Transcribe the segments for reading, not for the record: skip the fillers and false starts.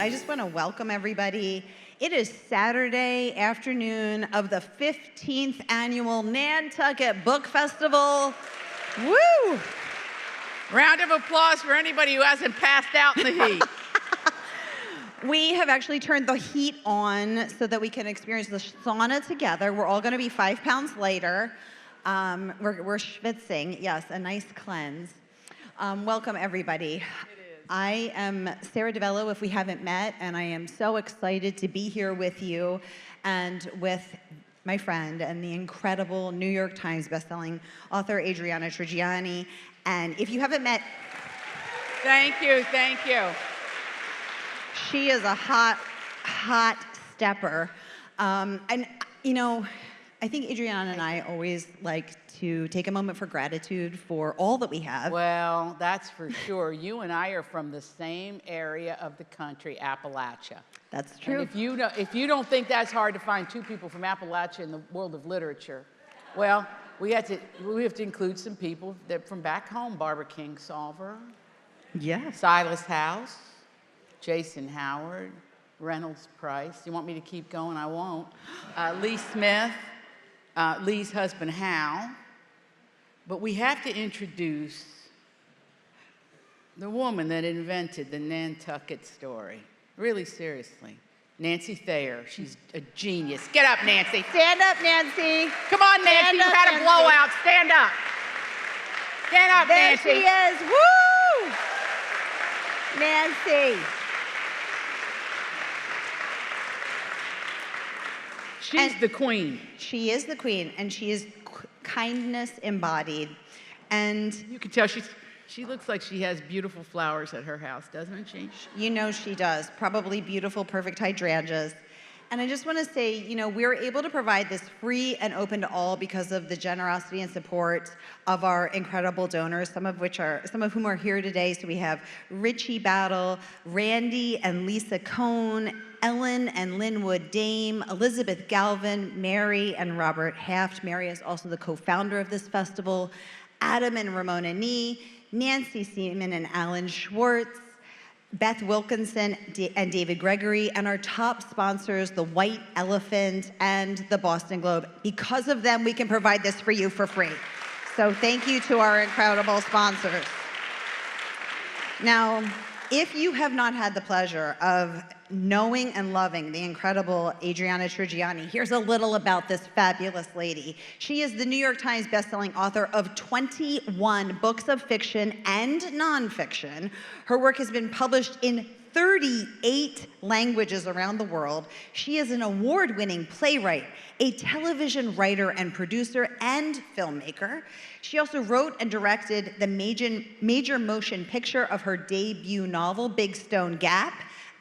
I just want to welcome everybody. It is Saturday afternoon of the 15th annual Nantucket Book Festival. Woo! Round of applause for anybody who hasn't passed out in the heat. We have actually turned the heat on so that we can experience the sauna together. We're all going to be 5 pounds lighter. We're schwitzing. Yes, a nice cleanse. Welcome, everybody. I am Sara DiVello, if we haven't met, and I am so excited to be here with you and with my friend and the incredible New York Times bestselling author, Adriana Trigiani. And if you haven't met... Thank you, thank you. She is a hot stepper. And, you know, I think Adriana and I always like to take a moment for gratitude for all that we have. Well, that's for sure. You and I are from the same area of the country, Appalachia. That's true. And if you don't think that's hard to find two people from Appalachia in the world of literature, well, we have to include some people that from back home. Barbara Kingsolver. Yes. Silas House. Jason Howard. Reynolds Price. You want me to keep going? I won't. Lee Smith. Lee's husband, Hal. But we have to introduce the woman that invented the Nantucket story. Really, seriously. Nancy Thayer. She's a genius. Get up, Nancy. Stand up, Nancy. Come on, Nancy. You had a blowout. Stand up. Stand up, there Nancy. There she is. Woo! Nancy. She's the queen. She is the queen, and she is kindness embodied. And you can tell she looks like she has beautiful flowers at her house, doesn't she? You know she does. Probably beautiful, perfect hydrangeas. And I just want to say, you know, we're able to provide this free and open to all because of the generosity and support of our incredible donors, some of whom are here today. So we have Richie Battle, Randy and Lisa Cohn, Ellen and Linwood Dame, Elizabeth Galvin, Mary and Robert Haft. Mary is also the co-founder of this festival. Adam and Ramona Nee, Nancy Seaman and Alan Schwartz, Beth Wilkinson and David Gregory, and our top sponsors, the White Elephant and the Boston Globe. Because of them, we can provide this for you for free. So thank you to our incredible sponsors. Now, if you have not had the pleasure of knowing and loving the incredible Adriana Trigiani, here's a little about this fabulous lady. She is the New York Times bestselling author of 21 books of fiction and nonfiction. Her work has been published in 38 languages around the world. She is an award-winning playwright, a television writer and producer, and filmmaker. She also wrote and directed the major motion picture of her debut novel, Big Stone Gap,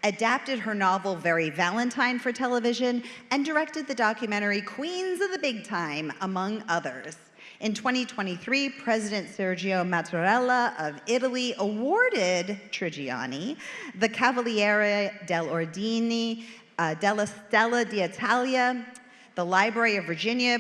adapted her novel, Very Valentine, for television, and directed the documentary Queens of the Big Time, among others. In 2023, President Sergio Mattarella of Italy awarded Trigiani the Cavaliere dell'Ordine della Stella d'Italia. The Library of Virginia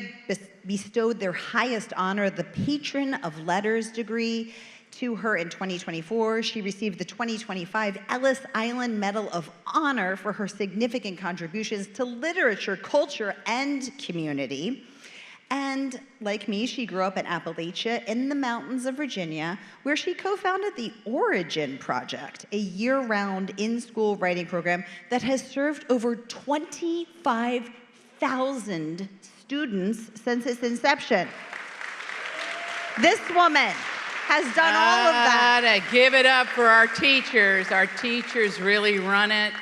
bestowed their highest honor, the Patron of Letters degree, to her in 2024. She received the 2025 Ellis Island Medal of Honor for her significant contributions to literature, culture, and community. And like me, she grew up in Appalachia in the mountains of Virginia, where she co-founded the Origin Project, a year-round in-school writing program that has served over 25,000 students since its inception. This woman has done all of that. Give it up for our teachers. Our teachers really run it,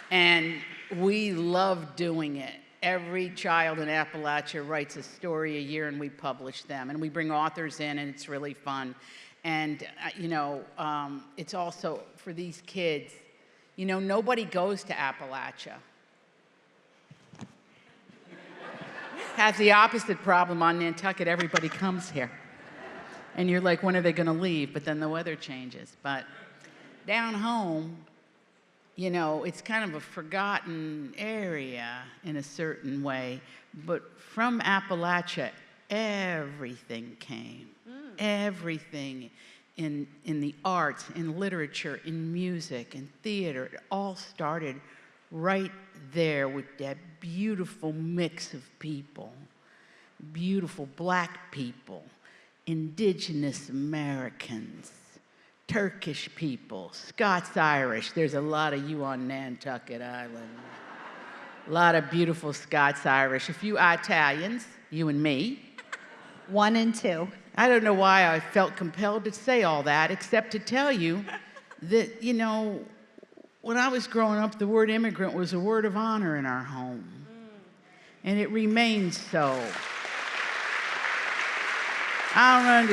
and we love doing it. Every child in Appalachia writes a story a year, and we publish them. And we bring authors in, and it's really fun. And, it's also for these kids. You know, nobody goes to Appalachia. Has the opposite problem on Nantucket. Everybody comes here. And you're like, when are they going to leave? But then the weather changes. But down home, you know, it's kind of a forgotten area in a certain way. But from Appalachia, everything came. Everything. in the arts, in literature, in music, in theater. It all started right there with that beautiful mix of people. Beautiful Black people, Indigenous Americans, Turkish people, Scots-Irish. There's a lot of you on Nantucket Island. A lot of beautiful Scots-Irish. A few Italians, you and me. 1 and 2. I don't know why I felt compelled to say all that, except to tell you that, you know, when I was growing up, the word immigrant was a word of honor in our home. And it remains so. I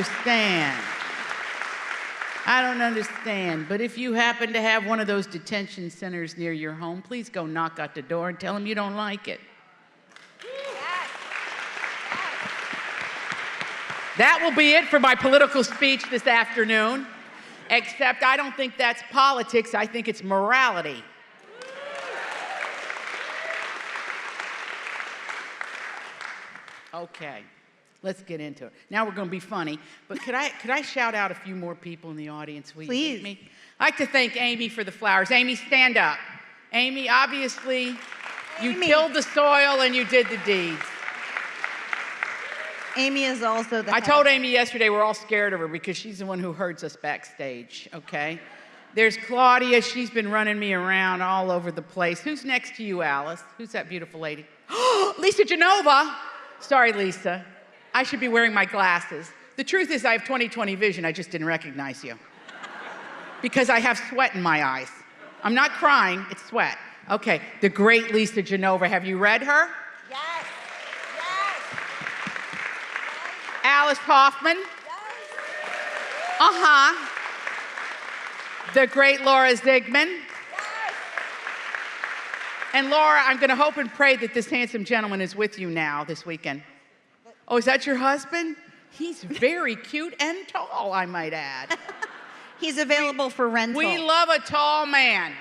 don't understand. But if you happen to have one of those detention centers near your home, please go knock at the door and tell them you don't like it. That will be it for my political speech this afternoon, except I don't think that's politics, I think it's morality. Okay, let's get into it. Now we're going to be funny, but could I shout out a few more people in the audience, will you? Please. Me? I'd like to thank Amy for the flowers. Amy, stand up. Amy, obviously, you tilled the soil and you did the deeds. Amy is also the I told Amy yesterday we're all scared of her because she's the one who hurts us backstage, okay? There's Claudia. She's been running me around all over the place. Who's next to you, Alice? Who's that beautiful lady? Lisa Genova. Sorry, Lisa. I should be wearing my glasses. The truth is I have 20/20 vision. I just didn't recognize you because I have sweat in my eyes. I'm not crying. It's sweat. Okay, the great Lisa Genova. Have you read her? Yes. Alice Hoffman. The great Laura Zigman. And Laura, I'm going to hope and pray that this handsome gentleman is with you now this weekend. Oh, is that your husband? He's very cute and tall, I might add. He's available for rental. We love a tall man,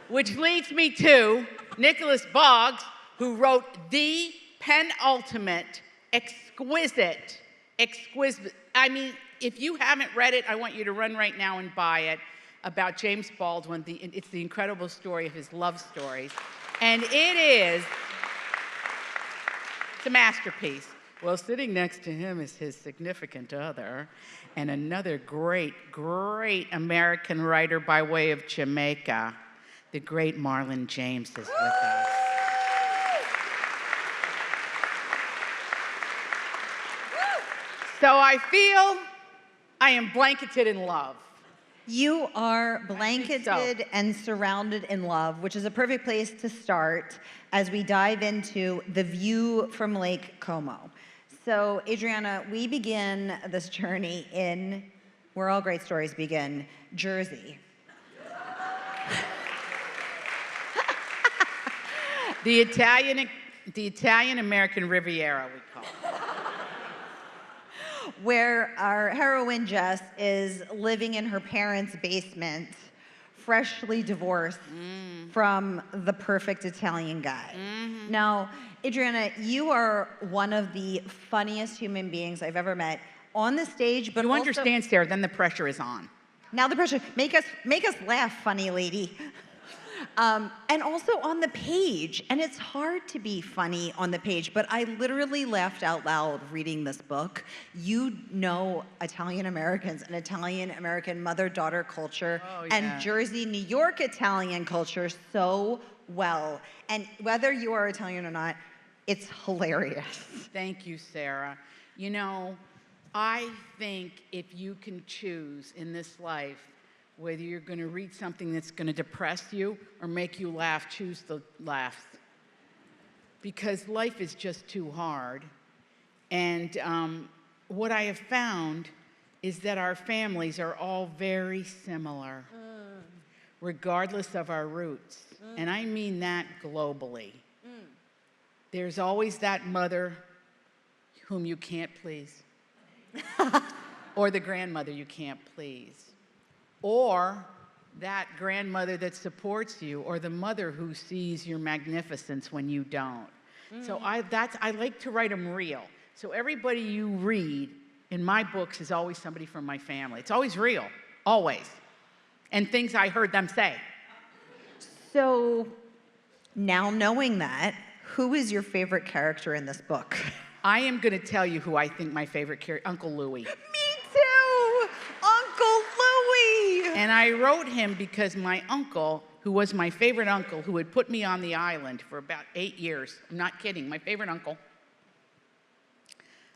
which leads me to Nicholas Boggs, who wrote the penultimate exquisite. I mean, if you haven't read it, I want you to run right now and buy it, about James Baldwin. It's the incredible story of his love stories. And it's a masterpiece. Well, sitting next to him is his significant other and another great, great American writer by way of Jamaica. The great Marlon James is with us. So I feel I am blanketed in love. You are blanketed and surrounded in love, which is a perfect place to start as we dive into the view from Lake Como. So, Adriana, we begin this journey in, where all great stories begin, Jersey. The Italian-American Riviera, we call it. Where our heroine, Jess, is living in her parents' basement, freshly divorced from the perfect Italian guy. Now, Adriana, you are one of the funniest human beings I've ever met on the stage, but you also, understand, Sarah, then the pressure is on. Now the pressure, make us laugh, funny lady. And also on the page, and it's hard to be funny on the page, but I literally laughed out loud reading this book. You know Italian-Americans and Italian-American mother-daughter culture and Jersey, New York Italian culture so well. And whether you are Italian or not, it's hilarious. Thank you, Sarah. You know, I think if you can choose in this life whether you're going to read something that's going to depress you or make you laugh, choose the laughs. Because life is just too hard. And what I have found is that our families are all very similar, regardless of our roots. And I mean that globally. There's always that mother whom you can't please, or the grandmother you can't please. Or that grandmother that supports you, or the mother who sees your magnificence when you don't. So I like to write them real. So everybody you read in my books is always somebody from my family. It's always real, always. And things I heard them say. So now knowing that, who is your favorite character in this book? I am going to tell you who I think my favorite character, Uncle Louie. Me too! Uncle Louie! And I wrote him because my uncle, who was my favorite uncle, who had put me on the island for about 8 years, I'm not kidding, my favorite uncle.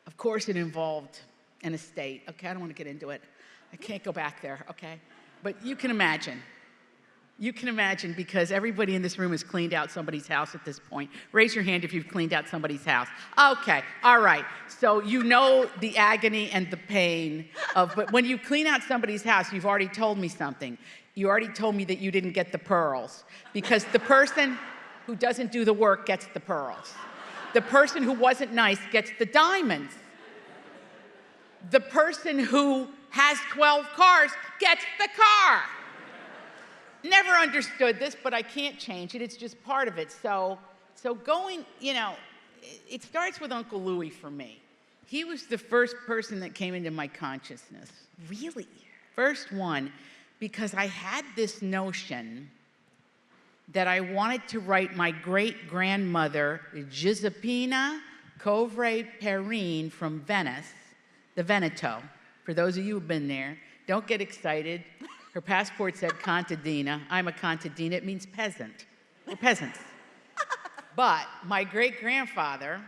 Of course, it involved an estate. Okay, I don't want to get into it. I can't go back there, okay? But you can imagine. You can imagine, because everybody in this room has cleaned out somebody's house at this point. Raise your hand if you've cleaned out somebody's house. Okay, all right. So you know the agony and the pain of, but when you clean out somebody's house, you've already told me something. You already told me that you didn't get the pearls, because the person who doesn't do the work gets the pearls. The person who wasn't nice gets the diamonds. The person who has 12 cars gets the car. Never understood this, but I can't change it. It's just part of it. So going, you know, it starts with Uncle Louie for me. He was the first person that came into my consciousness. Really? First one, because I had this notion that I wanted to write my great-grandmother, Giuseppina Covre Perrine from Venice, the Veneto. For those of you who've been there, don't get excited. Her passport said contadina. I'm a contadina. It means peasant. We're peasants. But my great-grandfather,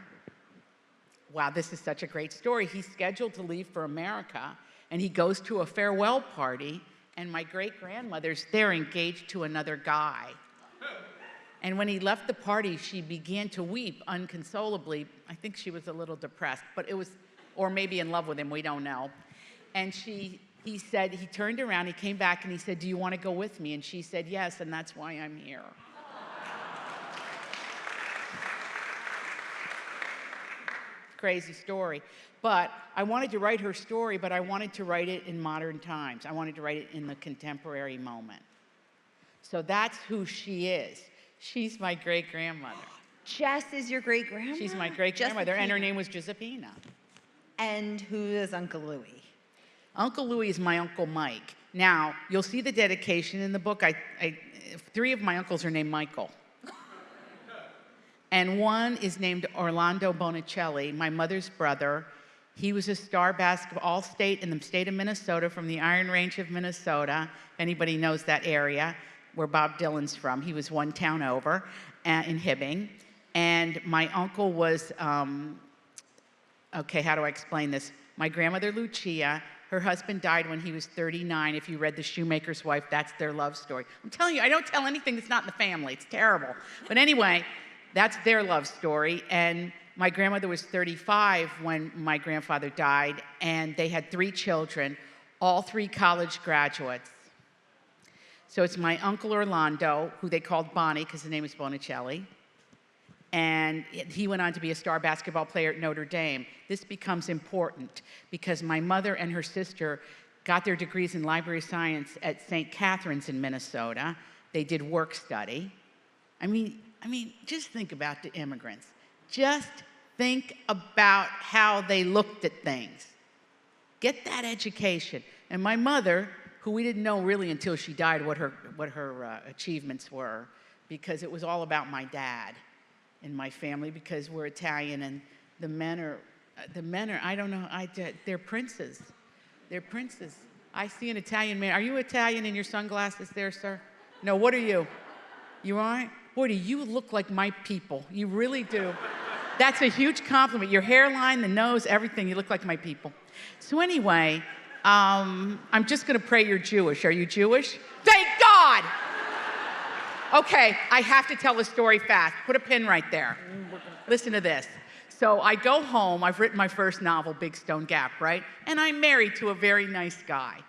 wow, this is such a great story. He's scheduled to leave for America, and he goes to a farewell party, and my great-grandmother's there engaged to another guy. And when he left the party, she began to weep unconsolably. I think she was a little depressed, but it was, or maybe in love with him, we don't know. And he said, he turned around, he came back, and he said, "Do you want to go with me?" And she said, "Yes, and that's why I'm here." Crazy story. But I wanted to write her story, but I wanted to write it in modern times. I wanted to write it in the contemporary moment. So that's who she is. She's my great-grandmother. Jess is your great-grandmother? She's my great-grandmother, and her name was Giuseppina. And who is Uncle Louie? Uncle Louie is my Uncle Mike. Now, you'll see the dedication in the book. 3 of my uncles are named Michael. And one is named Orlando Bonicelli, my mother's brother. He was a star basketball all-state in the state of Minnesota, from the Iron Range of Minnesota. If anybody knows that area, where Bob Dylan's from. He was one town over in Hibbing. And my uncle was, okay, how do I explain this? My grandmother, Lucia, her husband died when he was 39. If you read The Shoemaker's Wife, that's their love story. I'm telling you, I don't tell anything that's not in the family. It's terrible. But anyway, that's their love story. And my grandmother was 35 when my grandfather died, and they had 3 children, all 3 college graduates. So it's my uncle Orlando, who they called Bonnie because his name is Bonicelli. And he went on to be a star basketball player at Notre Dame. This becomes important because my mother and her sister got their degrees in library science at St. Catherine's in Minnesota. They did work study. I mean, just think about the immigrants. Just think about how they looked at things. Get that education. And my mother, who we didn't know really until she died what her achievements were, because it was all about my dad in my family, because we're Italian, and the men are, I don't know, they're princes. They're princes. I see an Italian man. Are you Italian in your sunglasses there, sir? No, what are you? You all right? Boy, do you look like my people. You really do. That's a huge compliment. Your hairline, the nose, everything, you look like my people. So anyway, I'm just gonna pray you're Jewish. Are you Jewish? Thank God! Okay, I have to tell the story fast. Put a pin right there. Listen to this. So I go home, I've written my first novel, Big Stone Gap, right? And I'm married to a very nice guy.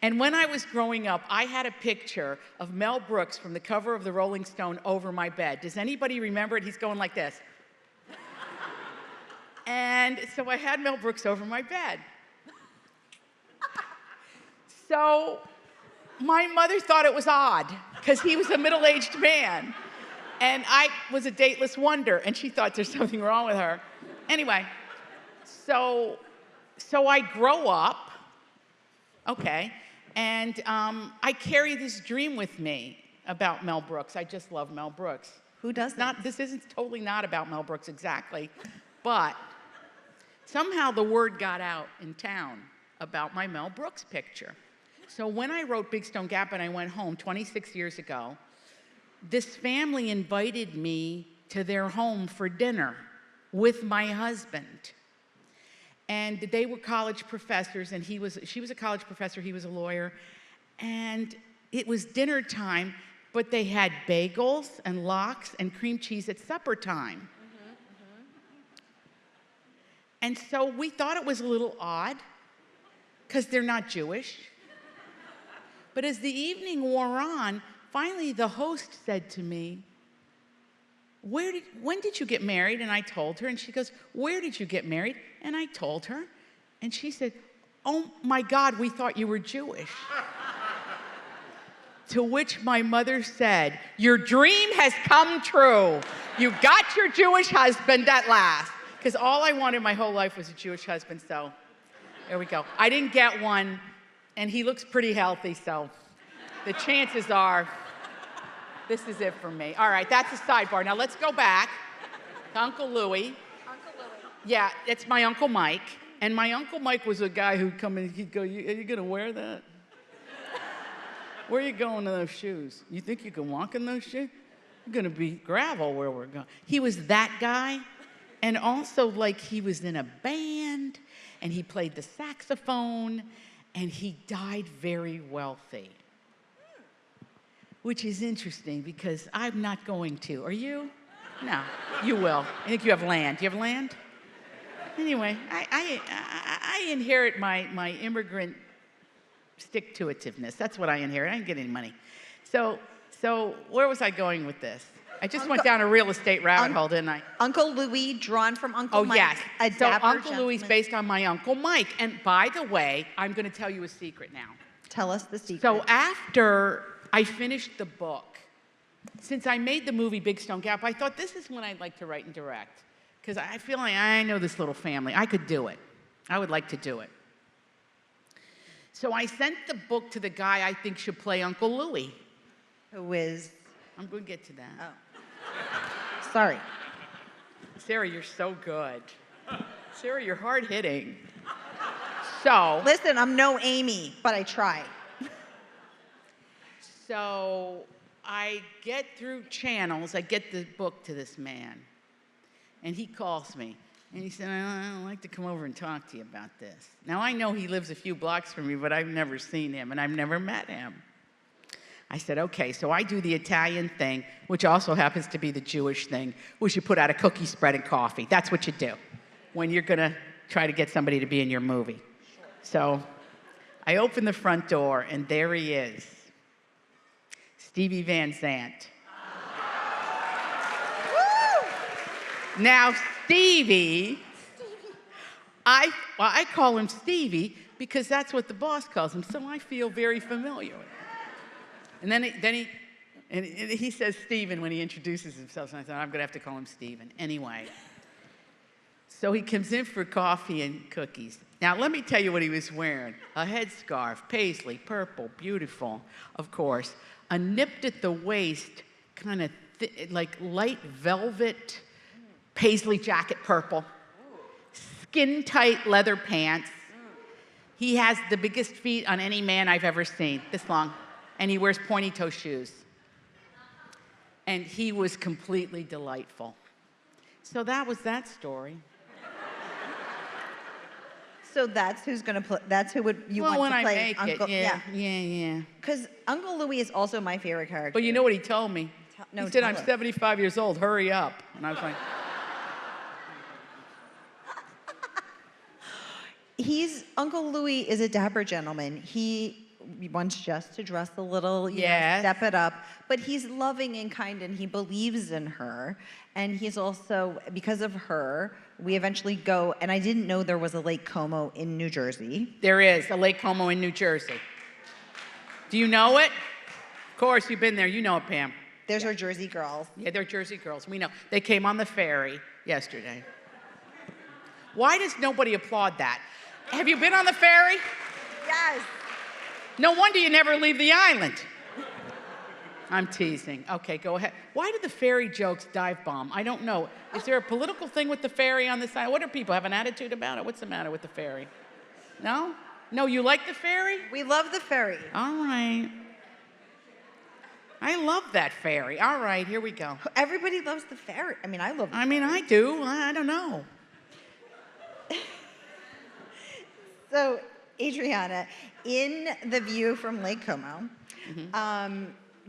And when I was growing up, I had a picture of Mel Brooks from the cover of the Rolling Stone over my bed. Does anybody remember it? He's going like this. And so I had Mel Brooks over my bed. So my mother thought it was odd, because he was a middle-aged man. And I was a dateless wonder, and she thought there's something wrong with her. Anyway, so So I grow up, okay, and I carry this dream with me about Mel Brooks. I just love Mel Brooks. Who doesn't? This isn't totally not about Mel Brooks exactly, but somehow the word got out in town about my Mel Brooks picture. So when I wrote Big Stone Gap and I went home 26 years ago, this family invited me to their home for dinner with my husband. And they were college professors, and she was a college professor, he was a lawyer. And it was dinner time, but they had bagels and lox and cream cheese at supper time. And so we thought it was a little odd, because they're not Jewish. But as the evening wore on, finally the host said to me, when did you get married? And I told her, and she goes, where did you get married? And I told her, and she said, oh my God, we thought you were Jewish. To which my mother said, your dream has come true. You got your Jewish husband at last. Because all I wanted my whole life was a Jewish husband, so there we go. I didn't get one, and he looks pretty healthy, so the chances are this is it for me. All right, that's a sidebar. Now let's go back to Uncle Louie. Uncle Louie. Yeah, it's my Uncle Mike. And my Uncle Mike was a guy who'd come in, he'd go, are you gonna wear that? Where are you going in those shoes? You think you can walk in those shoes? You're gonna be gravel where we're going. He was that guy. And also, like, he was in a band, and he played the saxophone, and he died very wealthy. Which is interesting, because I'm not going to. Are you? No, you will. I think you have land. Do you have land? Anyway, I inherit my immigrant stick-to-itiveness. That's what I inherit. I didn't get any money. So where was I going with this? I just went down a real estate rabbit hole, didn't I? Uncle Louie, drawn from Uncle Mike. Yes. A So dapper Uncle Louie's gentleman. based on my Uncle Mike. And by the way, I'm going to tell you a secret now. Tell us the secret. So after I finished the book, since I made the movie Big Stone Gap, I thought this is when I'd like to write and direct. Because I feel like I know this little family. I could do it. I would like to do it. So I sent the book to the guy I think should play Uncle Louie. Who is? I'm going to get to that. Oh. Sorry. Sara, you're so good. Sara, you're hard-hitting. So, Listen, I'm no Amy, but I try. so I get through channels, I get the book to this man, and he calls me, and he said, I'd like to come over and talk to you about this. Now, I know he lives a few blocks from me, but I've never seen him, and I've never met him. I said, okay, so I do the Italian thing, which also happens to be the Jewish thing, which you put out a cookie spread and coffee. That's what you do when you're going to try to get somebody to be in your movie. So I open the front door, and there he is, Stevie Van Zandt. Now, Stevie, I call him Stevie because that's what the boss calls him, so I feel very familiar with him. And then he says Stephen when he introduces himself, and I thought, I'm going to have to call him Stephen. Anyway, so he comes in for coffee and cookies. Now, let me tell you what he was wearing. A headscarf, paisley, purple, beautiful, of course. A nipped at the waist, kind of like light velvet paisley jacket, purple. Skin-tight leather pants. He has the biggest feet on any man I've ever seen, this long. And he wears pointy-toe shoes. And he was completely delightful. So that was that story. So that's who's gonna play. That's who would you Well, want when to I play? make Uncle, it, yeah. Because Uncle Louie is also my favorite character. But you know what he told me? No, He said, tell I'm us. 75 years old, hurry up. And I was like, Uncle Louie is a dapper gentleman. He wants just to dress a little, you know, Yes. step it up. But he's loving and kind, and he believes in her. And he's also, because of her, we eventually go, and I didn't know there was a Lake Como in New Jersey. there is a Lake Como in New Jersey. Do you know it? Of course, you've been there. You know it, Pam. There's our Jersey girls. Yeah, they're Jersey girls. We know. They came on the ferry yesterday. Why does nobody applaud that? Have you been on the ferry? Yes. No wonder you never leave the island. I'm teasing. Okay, go ahead. Why do the ferry jokes dive bomb? I don't know. Is there a political thing with the ferry on this island? What do people have an attitude about it? What's the matter with the ferry? No? No, you like the ferry? We love the ferry. All right. I love that ferry. All right, here we go. Everybody loves the ferry. I mean, I love the ferry. I do. I don't know. So, Adriana, in the view from Lake Como,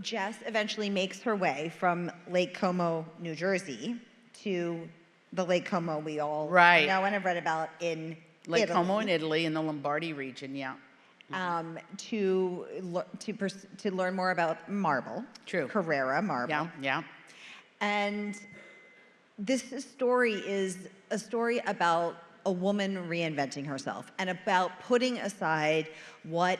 Jess eventually makes her way from Lake Como, New Jersey, to the Lake Como we all know and have read about in Lake Italy. Como in Italy, in the Lombardy region, yeah. To learn more about marble. True. Carrara marble. Yeah, yeah. And this story is a story about a woman reinventing herself and about putting aside what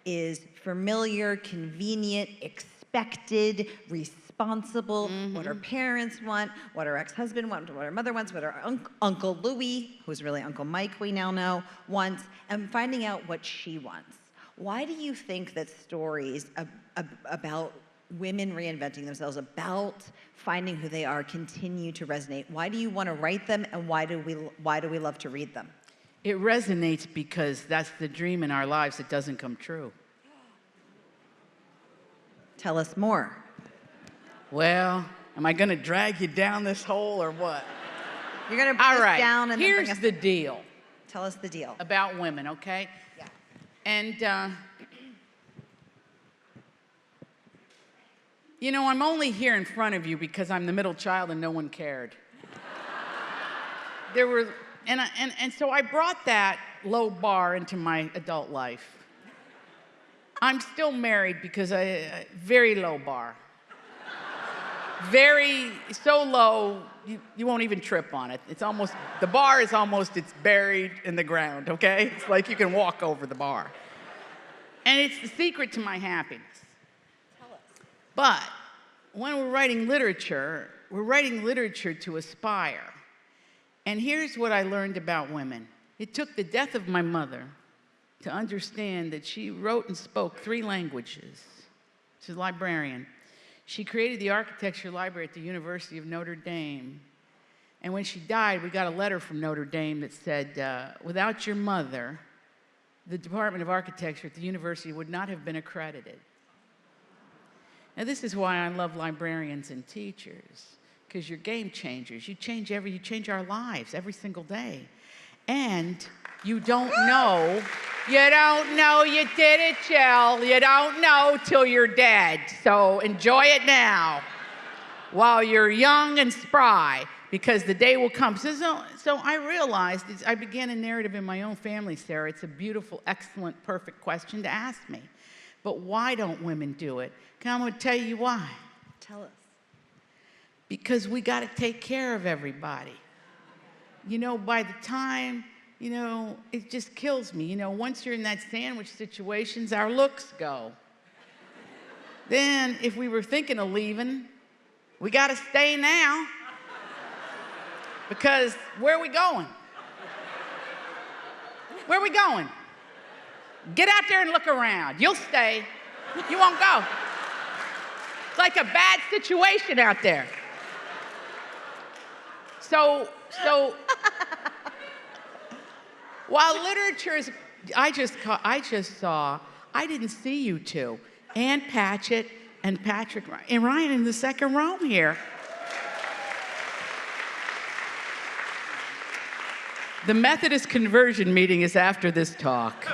is familiar, convenient, expected, responsible, what her parents want, what her ex-husband wants, what her mother wants, what her Uncle Louis, who's really Uncle Mike, we now know, wants, and finding out what she wants. Why do you think that stories about women reinventing themselves, about finding who they are, continue to resonate? Why do you want to write them, and why do we love to read them? It resonates because that's the dream in our lives that doesn't come true. Tell us more. Well, am I going to drag you down this hole or what? You're going to bring us down and then here's bring us... the deal. Tell us the deal. About women, okay? Yeah. And, you know, I'm only here in front of you because I'm the middle child and no one cared. So I brought that low bar into my adult life. I'm still married because very low bar. So low, you won't even trip on it. The bar is it's buried in the ground, okay? It's like you can walk over the bar. And it's the secret to my happiness. Tell us. But when we're writing literature to aspire. And here's what I learned about women. It took the death of my mother to understand that she wrote and spoke 3 languages. She's a librarian. She created the architecture library at the University of Notre Dame. And when she died, we got a letter from Notre Dame that said, without your mother, the Department of Architecture at the university would not have been accredited. Now, this is why I love librarians and teachers, because you're game changers. You change our lives every single day. And you don't know you did it, Jill. You don't know till you're dead. So enjoy it now while you're young and spry, because the day will come. So I realized, I began a narrative in my own family, Sarah. It's a beautiful, excellent, perfect question to ask me. But why don't women do it? I'm going to tell you why. Tell us. Because we got to take care of everybody. You know, by the time, it just kills me. Once you're in that sandwich situations, our looks go. Then, if we were thinking of leaving, we got to stay now. Because where are we going? Where are we going? Get out there and look around. You'll stay. You won't go. It's like a bad situation out there. So while literature is, I didn't see you two, Ann Patchett and Patrick and Ryan in the second row here. The Methodist conversion meeting is after this talk.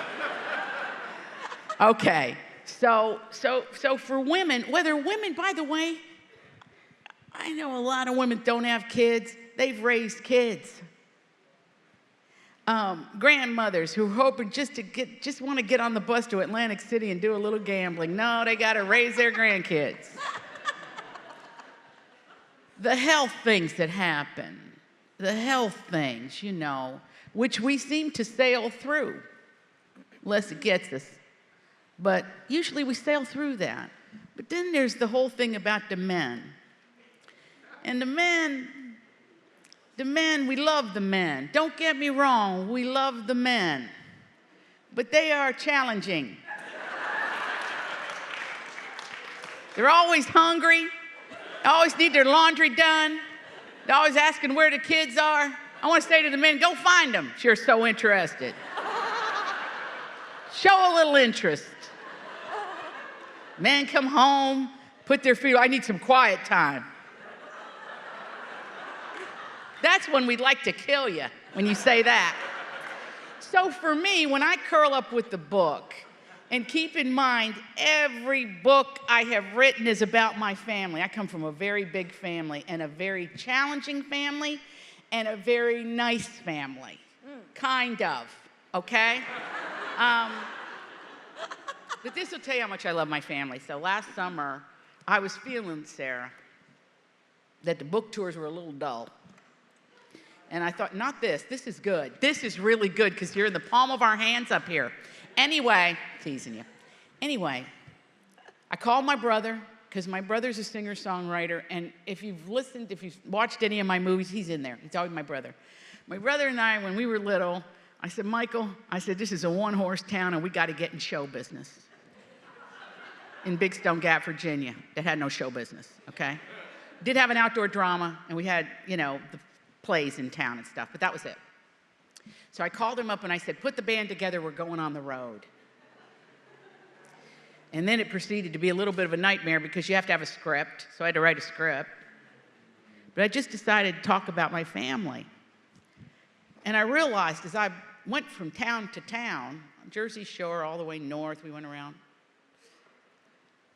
Okay, so for women, by the way, I know a lot of women don't have kids. They've raised kids. Grandmothers who are hoping just want to get on the bus to Atlantic City and do a little gambling. No, they got to raise their grandkids. The health things that happen, which we seem to sail through, unless it gets us. But usually we sail through that. But then there's the whole thing about the men. And the men, we love the men. Don't get me wrong, we love the men. but they are challenging. They're always hungry. They always need their laundry done. They're always asking where the kids are. I want to say to the men, go find them if you're so interested. Show a little interest. Men come home, put their feet, I need some quiet time. That's when we'd like to kill you, when you say that. So for me, when I curl up with the book, and keep in mind, every book I have written is about my family. I come from a very big family, and a very challenging family, and a very nice family. Kind of, okay? But this will tell you how much I love my family. So last summer, I was feeling, Sara, that the book tours were a little dull. And I thought, not this. This is good. This is really good because you're in the palm of our hands up here. Anyway, teasing you. Anyway, I called my brother because my brother's a singer-songwriter. And if you've watched any of my movies, he's in there. He's always my brother. My brother and I, when we were little, I said, Michael, this is a one-horse town and we got to get in show business. In Big Stone Gap, Virginia, that had no show business, okay? Did have an outdoor drama, and we had, the plays in town and stuff, but that was it. So I called him up and I said, put the band together, we're going on the road. And then it proceeded to be a little bit of a nightmare because you have to have a script, so I had to write a script. But I just decided to talk about my family. And I realized as I went from town to town, Jersey Shore all the way north, we went around,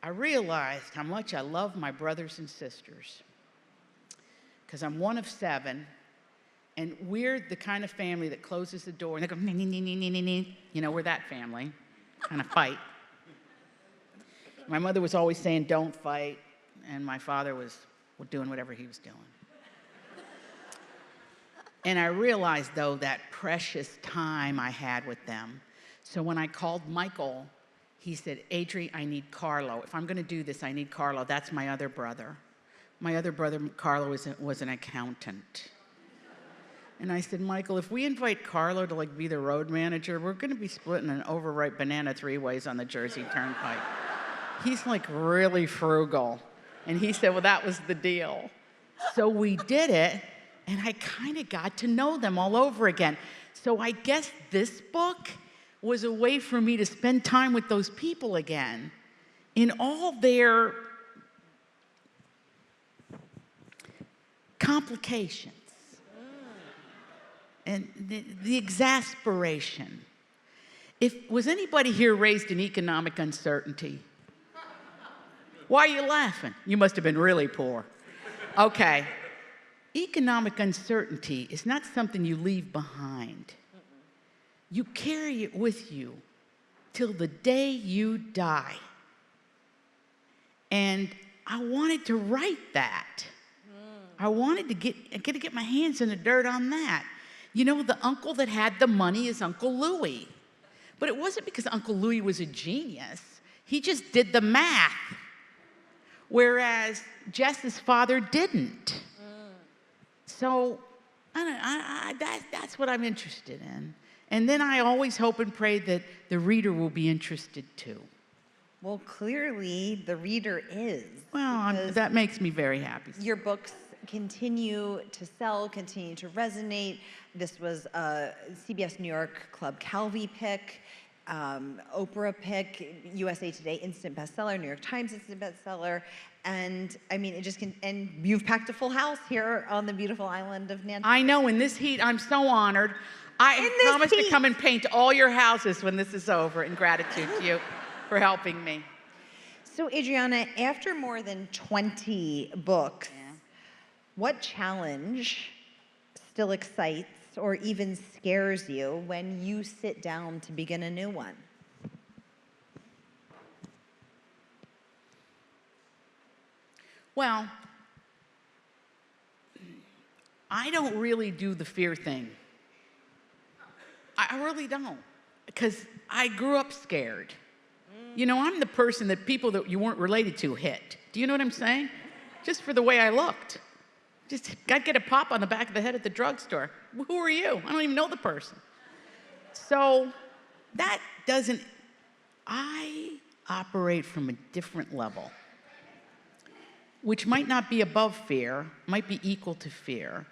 I realized how much I love my brothers and sisters. Because I'm one of 7, and we're the kind of family that closes the door and they go, nee, nee, nee, nee, nee, nee. We're that family, kind of fight. My mother was always saying, don't fight, and my father was doing whatever he was doing. And I realized, though, that precious time I had with them. So when I called Michael, he said, Adri, I need Carlo. If I'm going to do this, I need Carlo. That's my other brother. My other brother, Carlo, was an accountant. And I said, Michael, if we invite Carlo to be the road manager, we're going to be splitting an overripe banana 3 ways on the Jersey Turnpike. He's really frugal. And he said, well, that was the deal. So we did it, and I kind of got to know them all over again. So I guess this book was a way for me to spend time with those people again in all their complications and the exasperation. Was anybody here raised in economic uncertainty? Why are you laughing? You must have been really poor. Okay. Economic uncertainty is not something you leave behind. You carry it with you till the day you die. And I wanted to write that. I wanted to get my hands in the dirt on that. The uncle that had the money is Uncle Louie. But it wasn't because Uncle Louie was a genius. He just did the math. Whereas Jess's father didn't. So that's what I'm interested in. And then I always hope and pray that the reader will be interested too. Well, clearly the reader is. Well, that makes me very happy. Your books continue to sell, continue to resonate. This was a CBS New York Club Calvi pick, Oprah pick, USA Today instant bestseller, New York Times instant bestseller. And it just and you've packed a full house here on the beautiful island of Nantucket. I know, in this heat, I'm so honored. I promise to come and paint all your houses when this is over in gratitude to you for helping me. So Adriana, after more than 20 books, what challenge still excites or even scares you when you sit down to begin a new one? Well, I don't really do the fear thing. I really don't, because I grew up scared. I'm the person that people that you weren't related to hit. Do you know what I'm saying? Just for the way I looked. Just I'd get a pop on the back of the head at the drugstore. Who are you? I don't even know the person. So that doesn't, I operate from a different level, which might not be above fear, might be equal to fear.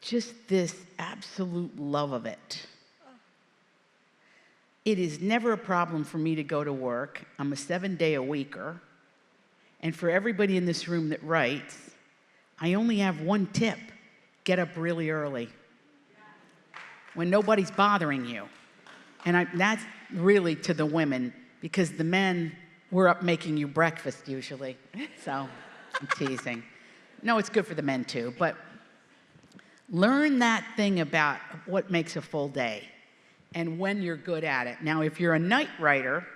Just this absolute love of it. It is never a problem for me to go to work. I'm a 7-day-a-weeker. And for everybody in this room that writes, I only have one tip. Get up really early when nobody's bothering you. And that's really to the women, because the men, we're up making you breakfast usually. So I'm teasing. No, it's good for the men too, but learn that thing about what makes a full day and when you're good at it. Now, if you're a night writer,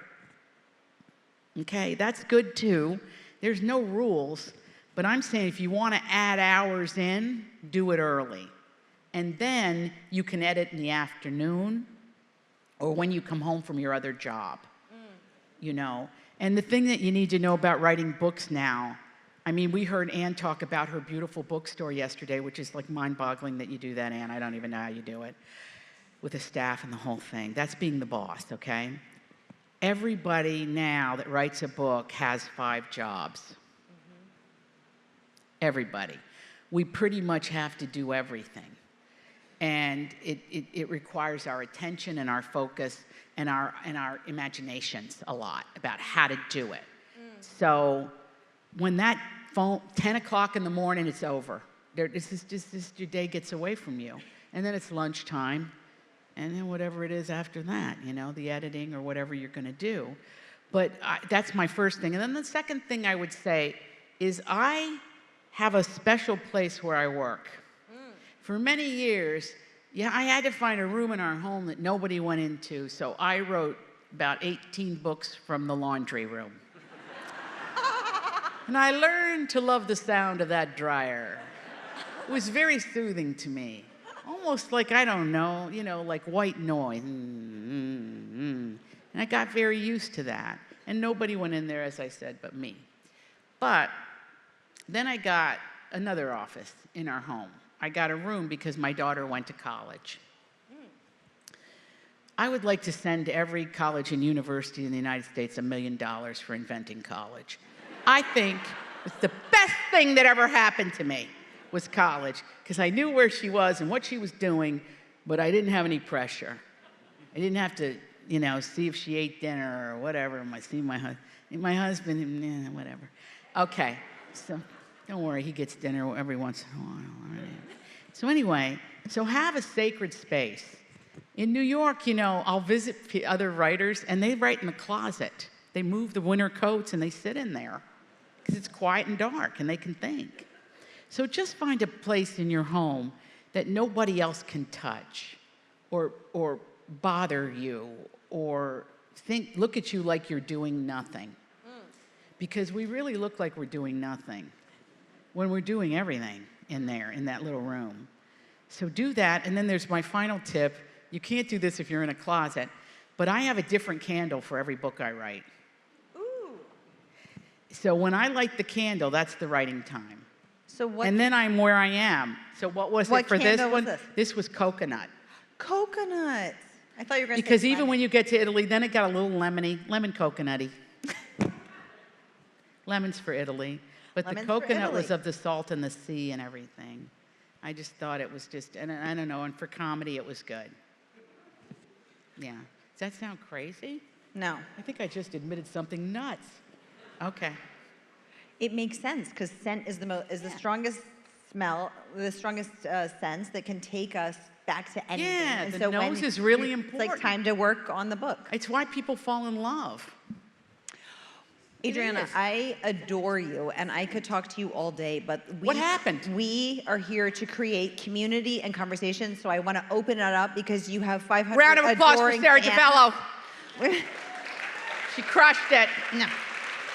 okay, that's good too. There's no rules, but I'm saying if you want to add hours in, do it early. And then you can edit in the afternoon or when you come home from your other job, you know. And the thing that you need to know about writing books now, I mean, we heard Anne talk about her beautiful bookstore yesterday, which is like mind-boggling that you do that, Anne. I don't even know how you do it, with a staff and the whole thing. That's being the boss, okay? Everybody now that writes a book has 5 jobs. Mm-hmm. Everybody. We pretty much have to do everything. And it requires our attention and our focus and our imaginations a lot about how to do it. So when that phone, 10 o'clock in the morning, it's over. Your day gets away from you. And then it's lunchtime, and then whatever it is after that, you know, the editing or whatever you're going to do. But that's my first thing. And then the second thing I would say is I have a special place where I work. For many years, I had to find a room in our home that nobody went into, so I wrote about 18 books from the laundry room. And I learned to love the sound of that dryer. It was very soothing to me. Almost like, I don't know, you know, like white noise. And I got very used to that. And nobody went in there, as I said, but me. But then I got another office in our home. I got a room because my daughter went to college. I would like to send every college and university in the United States $1 million for inventing college. I think it's the best thing that ever happened to me was college, because I knew where she was and what she was doing, but I didn't have any pressure. I didn't have to, you know, see if she ate dinner or whatever. My husband, whatever. Okay, so don't worry, he gets dinner every once in a while. Right? So anyway, so have a sacred space. In New York, you know, I'll visit other writers, and they write in the closet. They move the winter coats, and they sit in there, because it's quiet and dark, and they can think. So just find a place in your home that nobody else can touch, or bother you, or look at you like you're doing nothing. Because we really look like we're doing nothing when we're doing everything in there, in that little room. So do that, and then there's my final tip. You can't do this if you're in a closet, but I have a different candle for every book I write. Ooh. So when I light the candle, that's the writing time. So what? And then I'm where I am. So what was it for this one? Was this was coconut. Coconut. I thought you were going to say because even when you get to Italy, then it got a little lemon coconutty. Lemons for Italy. But the coconut was of the salt and the sea and everything. I just thought it was just, and I don't know, and for comedy it was good. Yeah. Does that sound crazy? No. I think I just admitted something nuts. Okay. It makes sense, because scent is the strongest smell, the strongest sense that can take us back to anything. Yeah, and the so nose is really important. It's like time to work on the book. It's why people fall in love. Adriana, I adore you, and I could talk to you all day, but what happened? We are here to create community and conversation, so I want to open it up because you have 500 round of applause for Sara DiVello. She crushed it. No.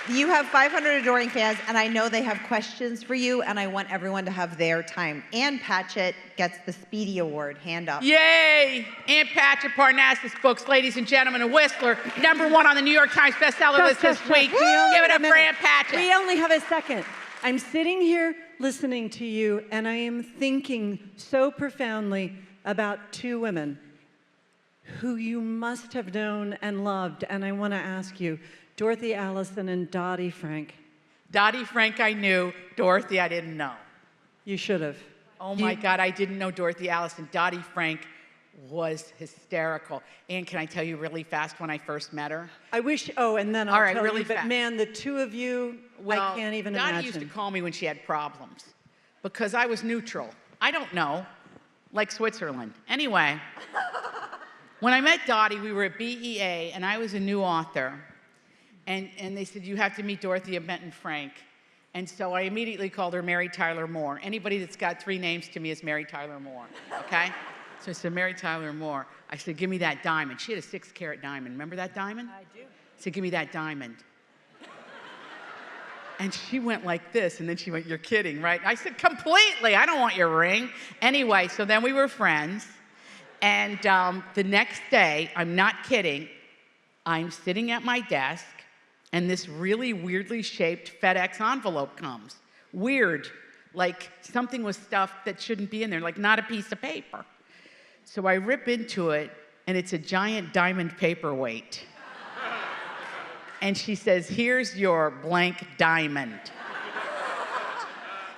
You have 500 adoring fans, and I know they have questions for you, and I want everyone to have their time. Ann Patchett gets the Speedy Award. Hand up. Yay! Ann Patchett, Parnassus Books, ladies and gentlemen, a Whistler, #1 on the New York Times bestseller list this week. Give it up for Ann Patchett. We only have a second. I'm sitting here listening to you, and I am thinking so profoundly about 2 women who you must have known and loved. And I want to ask you, Dorothy Allison and Dottie Frank. Dottie Frank I knew, Dorothy I didn't know. You should have. Oh my God, I didn't know Dorothy Allison. Dottie Frank was hysterical. And can I tell you really fast when I first met her? I wish, and then I'll All right, tell really you, but fast. man, the two of you, I can't even Dottie imagine. used to call me when she had problems because I was neutral. I don't know, like Switzerland. Anyway, when I met Dottie, we were at BEA, and I was a new author. And they said, you have to meet Dorothy Benton Frank. And so I immediately called her Mary Tyler Moore. Anybody that's got 3 names to me is Mary Tyler Moore, okay? So I said, Mary Tyler Moore. I said, give me that diamond. She had a 6-carat diamond. Remember that diamond? I do. I said, give me that diamond. And she went like this, and then she went, you're kidding, right? I said, completely, I don't want your ring. Anyway, so then we were friends. And the next day, I'm not kidding, I'm sitting at my desk, and this really weirdly shaped FedEx envelope comes. Weird, like something was stuffed that shouldn't be in there, like not a piece of paper. So I rip into it, and it's a giant diamond paperweight. And she says, here's your blank diamond.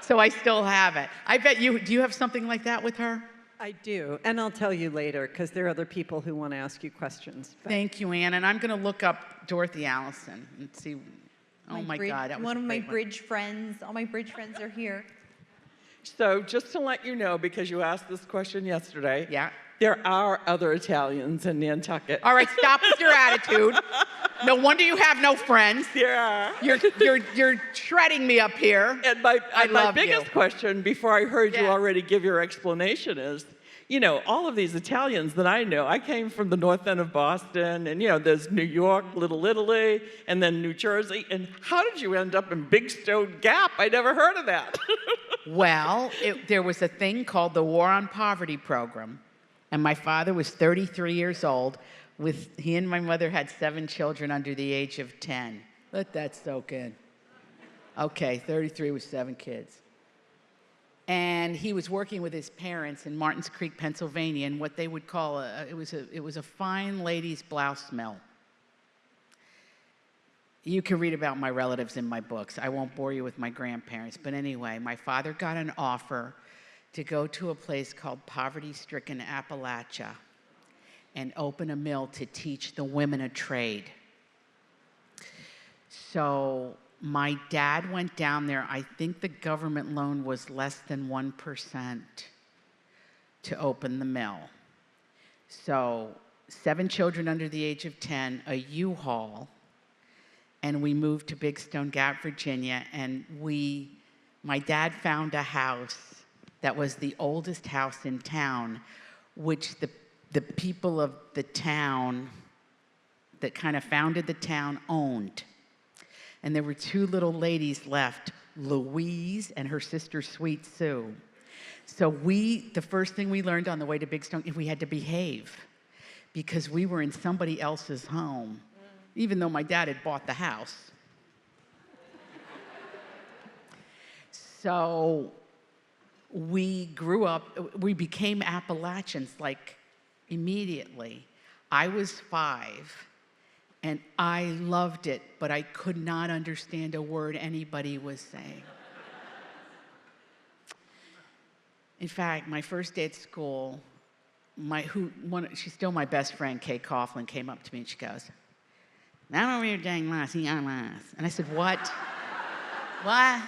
So I still have it. I bet you, do you have something like that with her? I do, and I'll tell you later, because there are other people who want to ask you questions. But Thank you, Ann. And I'm going to look up Dorothy Allison and see. Oh my God, that was one a of my great one. bridge friends. All my bridge friends are here. So just to let you know, because you asked this question yesterday, Yeah. there are other Italians in Nantucket. All right, stop with your attitude. No wonder you have no friends. There are. You're shredding me up here. And my love biggest you. question, before I heard you Yeah. already give your explanation, is, you know, all of these Italians that I know, I came from the north end of Boston, and, you know, there's New York, Little Italy, and then New Jersey. And how did you end up in Big Stone Gap? I never heard of that. Well, there was a thing called the War on Poverty program, and my father was 33 years old. He and my mother had 7 children under the age of 10. Let that soak in. Okay, 33 with 7 kids. And he was working with his parents in Martins Creek, Pennsylvania, in what they would call it was a fine lady's blouse mill. You can read about my relatives in my books. I won't bore you with my grandparents. But anyway, my father got an offer to go to a place called poverty-stricken Appalachia and open a mill to teach the women a trade. So my dad went down there. I think the government loan was less than 1% to open the mill. So 7 children under the age of 10, a U-Haul, and we moved to Big Stone Gap, Virginia, and my dad found a house that was the oldest house in town, which the people of the town that kind of founded the town owned. And there were 2 little ladies left, Louise and her sister, Sweet Sue. So the first thing we learned on the way to Big Stone, we had to behave because we were in somebody else's home, even though my dad had bought the house. So we grew up, we became Appalachians like immediately. I was 5. And I loved it, but I could not understand a word anybody was saying. In fact, my first day at school, she's still my best friend, Kay Coughlin, came up to me and she goes, "Now over your dang lies, and I said, "What? What?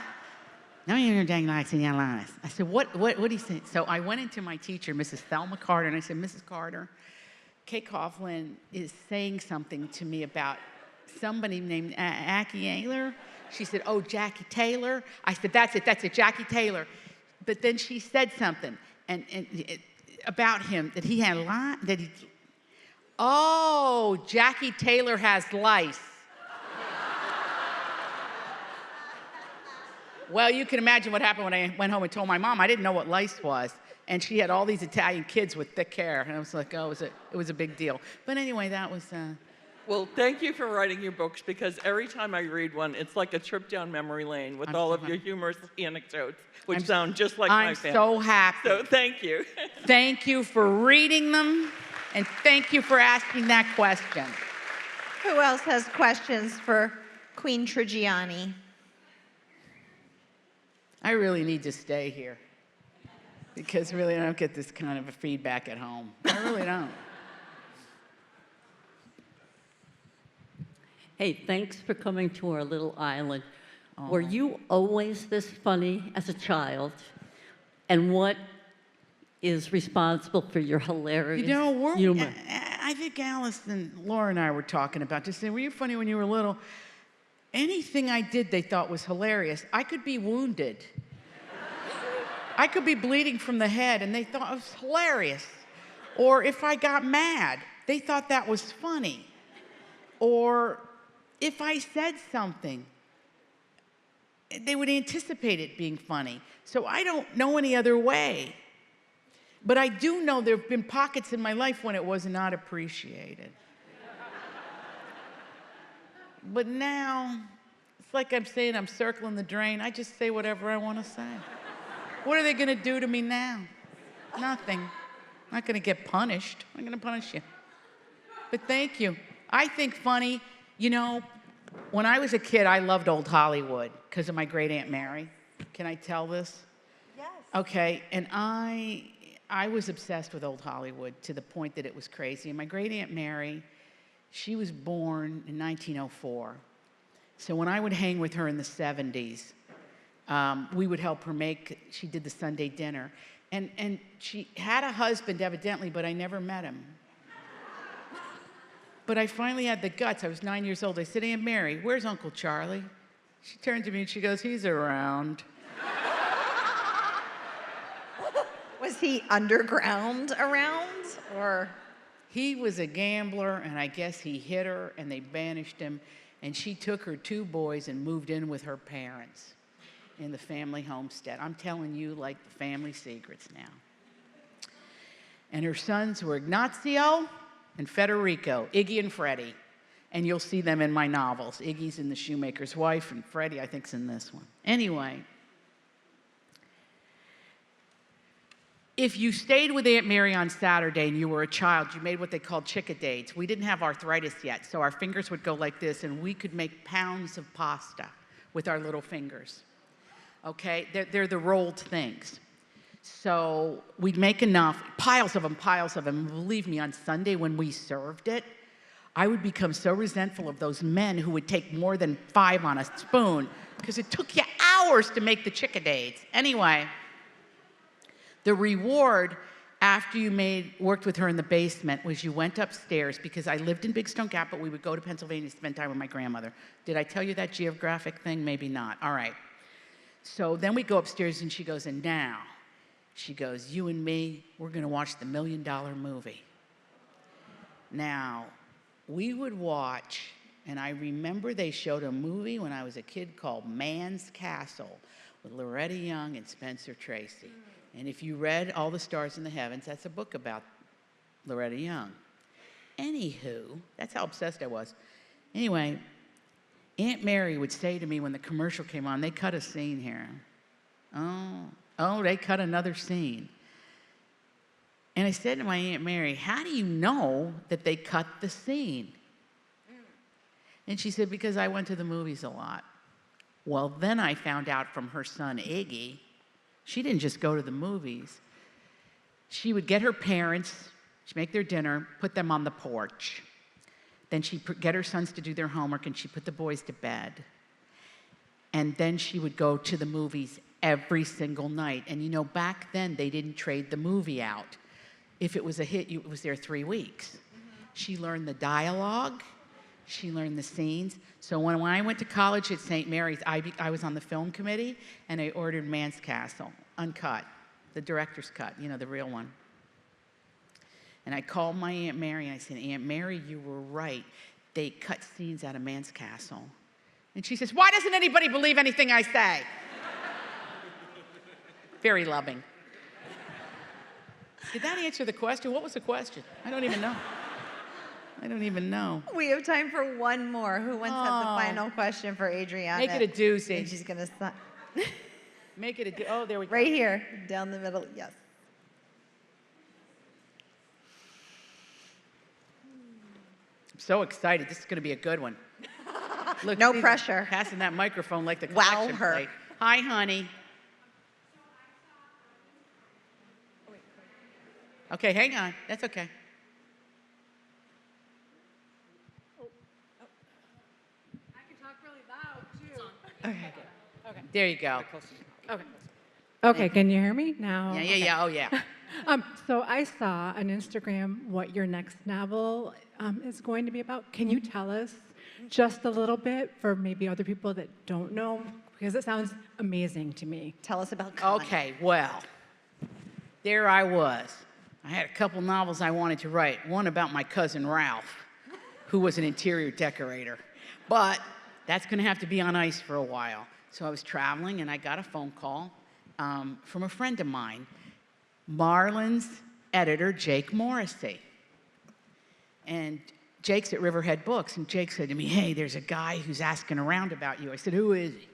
Now you're your dang lies, I said, what do you say? So I went into my teacher, Mrs. Thelma Carter, and I said, "Mrs. Carter, Kay Coughlin is saying something to me about somebody named Aki Ayler." She said, "Oh, Jackie Taylor." I said, that's it, Jackie Taylor. But then she said something about him, that he had oh, Jackie Taylor has lice. Well, you can imagine what happened when I went home and told my mom. I didn't know what lice was. And she had all these Italian kids with thick hair. And I was like, oh, it was a big deal. But anyway, that was... Well, thank you for writing your books, because every time I read one, it's like a trip down memory lane with all of your humorous anecdotes, which sound just like my family. I'm so happy. So thank you. Thank you for reading them. And thank you for asking that question. Who else has questions for Queen Trigiani? I really need to stay here because really I don't get this kind of a feedback at home. I really don't. Hey, thanks for coming to our little island. Were you always this funny as a child? And what is responsible for your hilarious humor? I think Alice and Laura and I were talking about just saying, were you funny when you were little? Anything I did they thought was hilarious. I could be wounded. I could be bleeding from the head and they thought it was hilarious. Or if I got mad, they thought that was funny. Or if I said something, they would anticipate it being funny. So I don't know any other way. But I do know there have been pockets in my life when it was not appreciated. But now, it's like I'm saying I'm circling the drain. I just say whatever I want to say. What are they going to do to me now? Nothing. I'm not going to get punished. I'm going to punish you. But thank you. I think funny, you know, when I was a kid, I loved old Hollywood because of my great Aunt Mary. Can I tell this? Yes. Okay, and I was obsessed with old Hollywood to the point that it was crazy. And my great Aunt Mary, she was born in 1904. So when I would hang with her in the 70s, we would help her she did the Sunday dinner. And she had a husband evidently, but I never met him. But I finally had the guts. I was 9 years old. I said, Aunt Mary, where's Uncle Charlie? She turned to me and she goes, he's around. Was he underground around, or? He was a gambler, and I guess he hit her, and they banished him, and she took her 2 boys and moved in with her parents in the family homestead. I'm telling you, like, the family secrets now. And her sons were Ignacio and Federico, Iggy and Freddie, and you'll see them in my novels. Iggy's in The Shoemaker's Wife, and Freddie, I think, is in this one. Anyway, if you stayed with Aunt Mary on Saturday and you were a child, you made what they called chickadades. We didn't have arthritis yet, so our fingers would go like this, and we could make pounds of pasta with our little fingers. Okay? They're the rolled things. So we'd make enough, piles of them. And believe me, on Sunday when we served it, I would become so resentful of those men who would take more than 5 on a spoon because it took you hours to make the chickadades. Anyway, the reward after you worked with her in the basement was you went upstairs, because I lived in Big Stone Gap, but we would go to Pennsylvania to spend time with my grandmother. Did I tell you that geographic thing? Maybe not. All right. So then we go upstairs and she goes, and now, she goes, you and me, we're going to watch the $1 Million Movie. Now, we would watch, and I remember they showed a movie when I was a kid called Man's Castle with Loretta Young and Spencer Tracy. And if you read All the Stars in the Heavens, that's a book about Loretta Young. Anywho, that's how obsessed I was. Anyway, Aunt Mary would say to me when the commercial came on, they cut a scene here. Oh, they cut another scene. And I said to my Aunt Mary, how do you know that they cut the scene? And she said, because I went to the movies a lot. Well, then I found out from her son, Iggy, she didn't just go to the movies. She would get her parents, she'd make their dinner, put them on the porch. Then she'd get her sons to do their homework, and she'd put the boys to bed. And then she would go to the movies every single night. And you know, back then, they didn't trade the movie out. If it was a hit, it was there 3 weeks. Mm-hmm. She learned the dialogue. She learned the scenes. So when I went to college at St. Mary's, I was on the film committee, and I ordered Man's Castle, uncut, the director's cut, you know, the real one. And I called my Aunt Mary, and I said, Aunt Mary, you were right. They cut scenes out of Man's Castle. And she says, why doesn't anybody believe anything I say? Very loving. Did that answer the question? What was the question? I don't even know. We have time for one more. Who wants to have the final question for Adriana? Make it a doozy. And she's going to Make it a oh, there we go. right here, down the middle. Yes. so excited. This is going to be a good one. Look, No see, pressure. Passing that microphone like the Wow collection her. plate. Hi, honey. Okay, hang on. That's okay. There you go. Okay, can you hear me now? Yeah. Oh, yeah. So I saw on Instagram what your next novel is going to be about. Can you tell us just a little bit for maybe other people that don't know? Because it sounds amazing to me. Tell us about Connie. Okay, well, there I was. I had a couple novels I wanted to write. One about my cousin Ralph, who was an interior decorator. But that's going to have to be on ice for a while. So I was traveling, and I got a phone call from a friend of mine, Marlin's editor, Jake Morrissey. And Jake's at Riverhead Books, and Jake said to me, hey, there's a guy who's asking around about you. I said, who is he?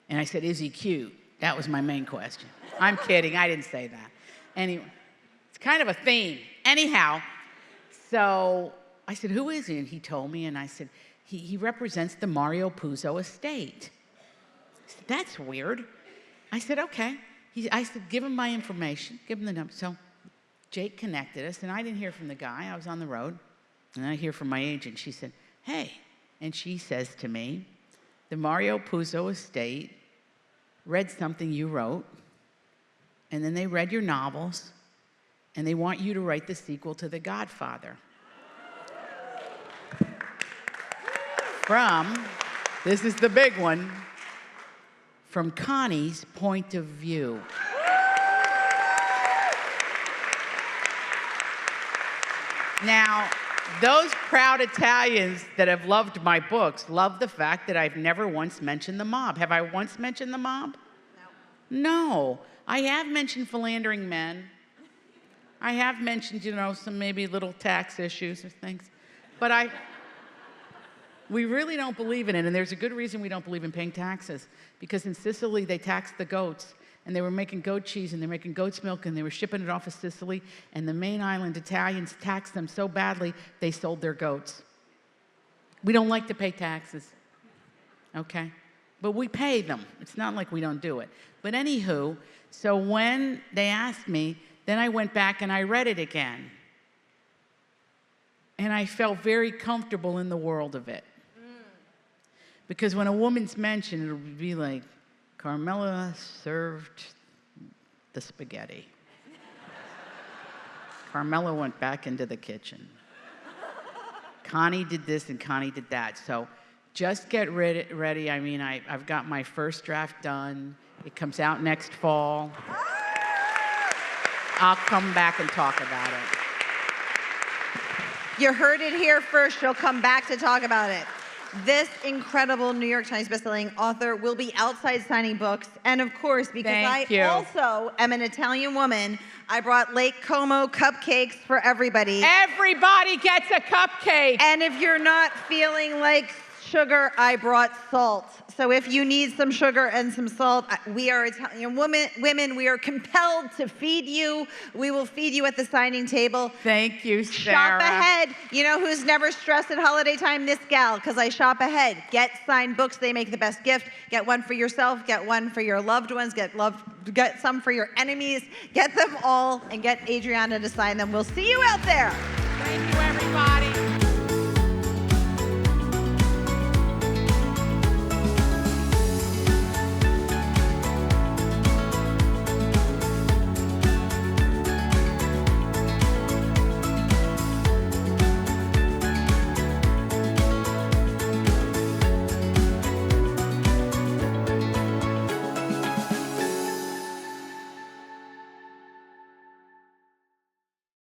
And I said, is he cute? That was my main question. I'm kidding, I didn't say that. Anyway, it's kind of a theme. Anyhow, so I said, who is he? And he told me, and I said, he represents the Mario Puzo estate. I said, that's weird. I said, okay. I said, give him my information, give him the number. So Jake connected us, and I didn't hear from the guy. I was on the road, and I hear from my agent. She said, hey. And she says to me, the Mario Puzo estate read something you wrote, and then they read your novels, and they want you to write the sequel to The Godfather. This is the big one, from Connie's point of view. Now, those proud Italians that have loved my books love the fact that I've never once mentioned the mob. Have I once mentioned the mob? No. I have mentioned philandering men. I have mentioned, some maybe little tax issues or things. But we really don't believe in it, and there's a good reason we don't believe in paying taxes. Because in Sicily, they taxed the goats, and they were making goat cheese, and they were making goat's milk, and they were shipping it off of Sicily, and the main island Italians taxed them so badly, they sold their goats. We don't like to pay taxes, okay? But we pay them. It's not like we don't do it. But anywho, so when they asked me, then I went back and I read it again. And I felt very comfortable in the world of it. Because when a woman's mentioned, it'll be like, Carmela served the spaghetti. Carmela went back into the kitchen. Connie did this and Connie did that. So just get ready. I mean, I've got my first draft done. It comes out next fall. I'll come back and talk about it. You heard it here first. She'll come back to talk about it. This incredible New York Times bestselling author will be outside signing books. And of course, because I also am an Italian woman, I brought Lake Como cupcakes for everybody. Everybody gets a cupcake. And if you're not feeling like sugar, I brought salt. So if you need some sugar and some salt, we are Italian women. We are compelled to feed you. We will feed you at the signing table. Thank you, Sara. Shop ahead. You know who's never stressed at holiday time? This gal, because I shop ahead. Get signed books. They make the best gift. Get one for yourself. Get one for your loved ones. Get some for your enemies. Get them all and get Adriana to sign them. We'll see you out there. Thank you, everybody.